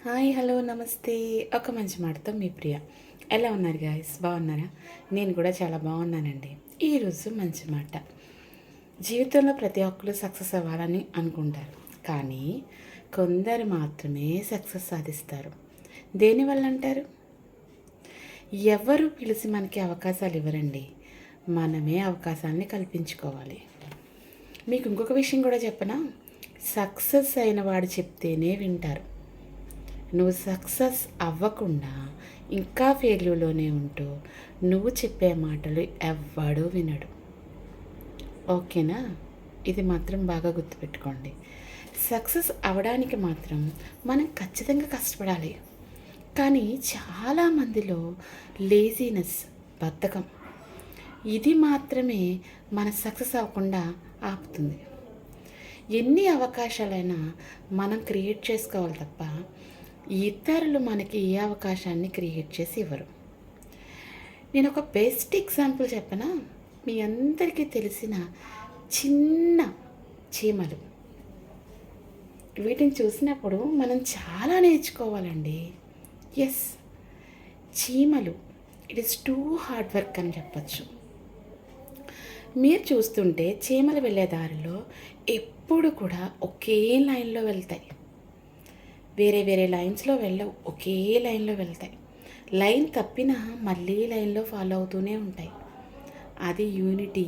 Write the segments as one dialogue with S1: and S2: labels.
S1: Hi hello నమస్తే. ఒక మంచి మాటతో మీ ప్రియ. ఎలా ఉన్నారు గాయస్? బాగున్నారా? నేను కూడా చాలా బాగున్నానండి. ఈరోజు మంచి మాట. జీవితంలో ప్రతి ఒక్కరు సక్సెస్ అవ్వాలని అనుకుంటారు, కానీ కొందరు మాత్రమే సక్సెస్ సాధిస్తారు. దేనివల్ల అంటారు? ఎవరు పిలిచి మనకి అవకాశాలు ఇవ్వరండి, మనమే అవకాశాన్ని కల్పించుకోవాలి. మీకు ఇంకొక విషయం కూడా చెప్పనా? సక్సెస్ అయిన వాడు చెప్తేనే వింటారు. నువ్వు సక్సెస్ అవ్వకుండా ఇంకా ఫెయిల్యూర్లోనే ఉంటూ నువ్వు చెప్పే మాటలు ఎవ్వడూ వినడు. ఓకేనా? ఇది మాత్రం బాగా గుర్తుపెట్టుకోండి. సక్సెస్ అవ్వడానికి మాత్రం మనం ఖచ్చితంగా కష్టపడాలి, కానీ చాలామందిలో లేజీనెస్, బద్ధకం, ఇది మాత్రమే మన సక్సెస్ అవ్వకుండా ఆపుతుంది. ఎన్ని అవకాశాలైనా మనం క్రియేట్ చేసుకోవాలి తప్ప ఇతరులు మనకి ఏ అవకాశాన్ని క్రియేట్ చేసి ఇవ్వరు. నేను ఒక బెస్ట్ ఎగ్జాంపుల్ చెప్పనా? మీ అందరికీ తెలిసిన చిన్న చీమలు. వీటిని చూసినప్పుడు మనం చాలా నేర్చుకోవాలండి. ఎస్, చీమలు it is too hard work అని చెప్పచ్చు. మీరు చూస్తుంటే చీమలు వెళ్ళే దారిలో ఎప్పుడు కూడా ఒకే లైన్లో వెళ్తాయి, వేరే వేరే లైన్స్లో వెళ్ళవు, ఒకే లైన్లో వెళ్తాయి. లైన్ తప్పినా మళ్ళీ లైన్లో ఫాలో అవుతూనే ఉంటాయి. అది యూనిటీ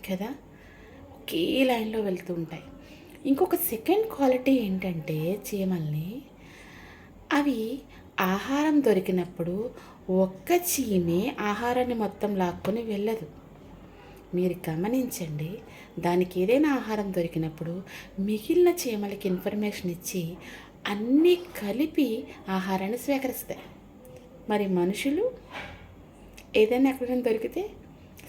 S1: కదా, ఒకే లైన్లో వెళ్తూ ఉంటాయి. ఇంకొక సెకండ్ క్వాలిటీ ఏంటంటే చీమల్ని, అవి ఆహారం దొరికినప్పుడు ఒక్క చీమే ఆహారాన్ని మొత్తం లాక్కొని వెళ్ళదు. మీరు గమనించండి, దానికి ఏదైనా ఆహారం దొరికినప్పుడు మిగిలిన చీమలకి ఇన్ఫర్మేషన్ ఇచ్చి అన్నీ కలిపి ఆహారాన్ని స్వీకరిస్తాయి. మరి మనుషులు ఏదైనా ఎక్కడైనా దొరికితే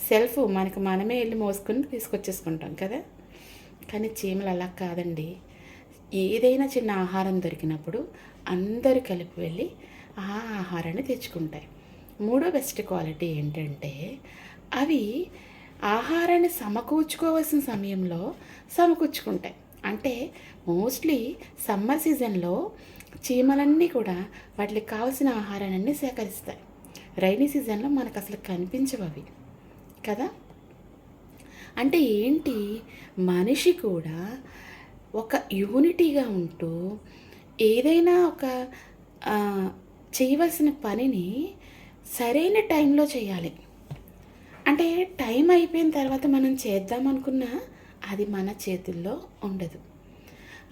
S1: సెల్ఫ్ మనకు మనమే వెళ్ళి మోసుకొని తీసుకొచ్చేసుకుంటాం కదా, కానీ చీమలు అలా కాదండి. ఏదైనా చిన్న ఆహారం దొరికినప్పుడు అందరూ కలిపి వెళ్ళి ఆ ఆహారాన్ని తెచ్చుకుంటాయి. మూడో బెస్ట్ క్వాలిటీ ఏంటంటే అవి ఆహారాన్ని సమకూర్చుకోవాల్సిన సమయంలో సమకూర్చుకుంటాయి. అంటే మోస్ట్లీ సమ్మర్ సీజన్లో చీమలన్నీ కూడా వాటికి కావాల్సిన ఆహారాన్ని సేకరిస్తాయి. రైనీ సీజన్లో మనకు అసలు కనిపించవు అవి కదా. అంటే ఏంటి, మనిషి కూడా ఒక యూనిటీగా ఉంటూ ఏదైనా ఒక చేయవలసిన పనిని సరైన టైంలో చేయాలి. అంటే టైం అయిపోయిన తర్వాత మనం చేద్దామనుకున్నా అది మన చేతుల్లో ఉండదు.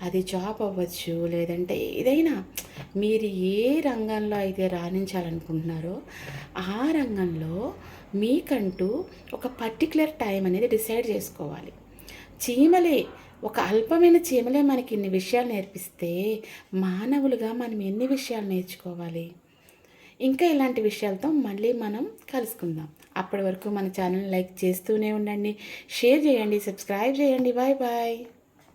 S1: అది జాబ్ అవ్వచ్చు, లేదంటే ఏదైనా మీరు ఏ రంగంలో అయితే రాణించాలనుకుంటున్నారో ఆ రంగంలో మీకంటూ ఒక పర్టికులర్ టైం అనేది డిసైడ్ చేసుకోవాలి. చీమలే, ఒక అల్పమైన చీమలే మనకి ఇన్ని విషయాలు నేర్పిస్తే మానవులుగా మనం ఎన్ని విషయాలు నేర్చుకోవాలి. ఇంకా ఇలాంటి విషయాలతో మళ్ళీ మనం కలుసుకుందాం. అప్పటి వరకు మన ఛానల్ లైక్ చేస్తూనే ఉండండి, షేర్ చేయండి, సబ్స్క్రైబ్ చేయండి. Bye bye.